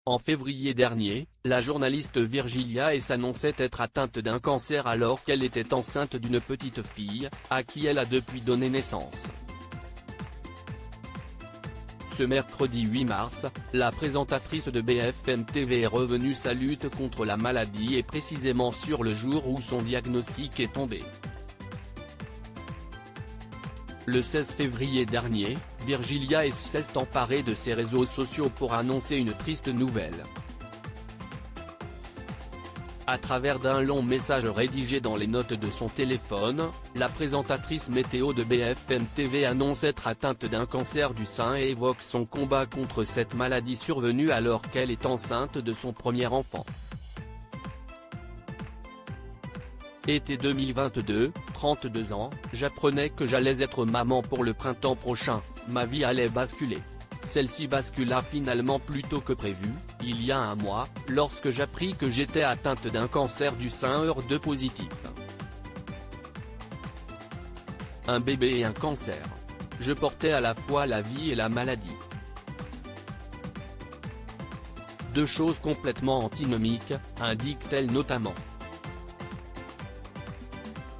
En février dernier, la journaliste Virgilia S annonçait être atteinte d'un cancer alors qu'elle était enceinte d'une petite fille, à qui elle a depuis donné naissance. Ce mercredi 8 mars, la présentatrice de BFM TV est revenue sa lutte contre la maladie et précisément sur le jour où son diagnostic est tombé. Le 16 février dernier, Virgilia S s'est emparée de ses réseaux sociaux pour annoncer une triste nouvelle. À travers d'un long message rédigé dans les notes de son téléphone, la présentatrice météo de BFM TV annonce être atteinte d'un cancer du sein et évoque son combat contre cette maladie survenue alors qu'elle est enceinte de son premier enfant. Été 2022, 32 ans, j'apprenais que j'allais être maman pour le printemps prochain, ma vie allait basculer. Celle-ci bascula finalement plus tôt que prévu, il y a un mois, lorsque j'appris que j'étais atteinte d'un cancer du sein HER2 positif. Un bébé et un cancer. Je portais à la fois la vie et la maladie. Deux choses complètement antinomiques, indique-t-elle notamment.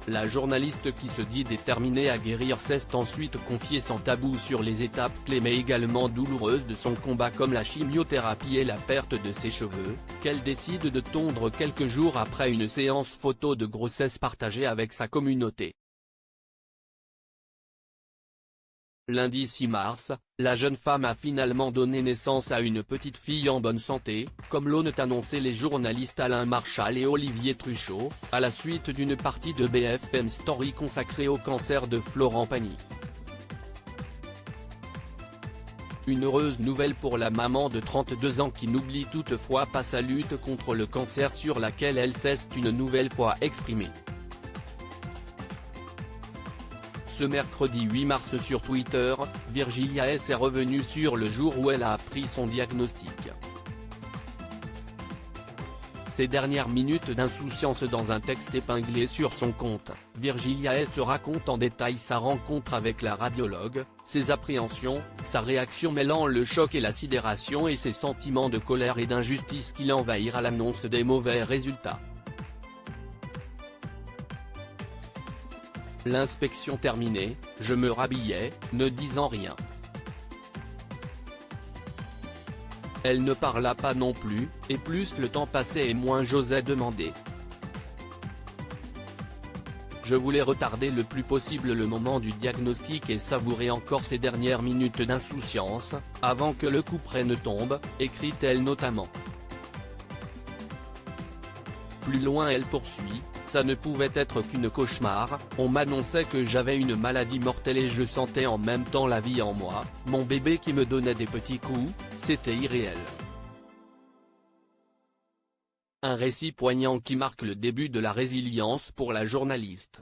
La journaliste qui se dit déterminée à guérir s'est ensuite confiée sans tabou sur les étapes clés mais également douloureuses de son combat comme la chimiothérapie et la perte de ses cheveux, qu'elle décide de tondre quelques jours après une séance photo de grossesse partagée avec sa communauté. Lundi 6 mars, la jeune femme a finalement donné naissance à une petite fille en bonne santé, comme l'ont annoncé les journalistes Alain Marchal et Olivier Truchot, à la suite d'une partie de BFM Story consacrée au cancer de Florent Pagny. Une heureuse nouvelle pour la maman de 32 ans qui n'oublie toutefois pas sa lutte contre le cancer sur laquelle elle s'est une nouvelle fois exprimée. Ce mercredi 8 mars sur Twitter, Virgilia S est revenue sur le jour où elle a appris son diagnostic. Ces dernières minutes d'insouciance dans un texte épinglé sur son compte, Virgilia S raconte en détail sa rencontre avec la radiologue, ses appréhensions, sa réaction mêlant le choc et la sidération et ses sentiments de colère et d'injustice qui l'envahirent à l'annonce des mauvais résultats. L'inspection terminée, je me rhabillais, ne disant rien. Elle ne parla pas non plus, et plus le temps passait et moins j'osais demander. Je voulais retarder le plus possible le moment du diagnostic et savourer encore ces dernières minutes d'insouciance, avant que le coup près ne tombe, écrit-elle notamment. Plus loin elle poursuit, ça ne pouvait être qu'une cauchemar, on m'annonçait que j'avais une maladie mortelle et je sentais en même temps la vie en moi, mon bébé qui me donnait des petits coups, c'était irréel. Un récit poignant qui marque le début de la résilience pour la journaliste.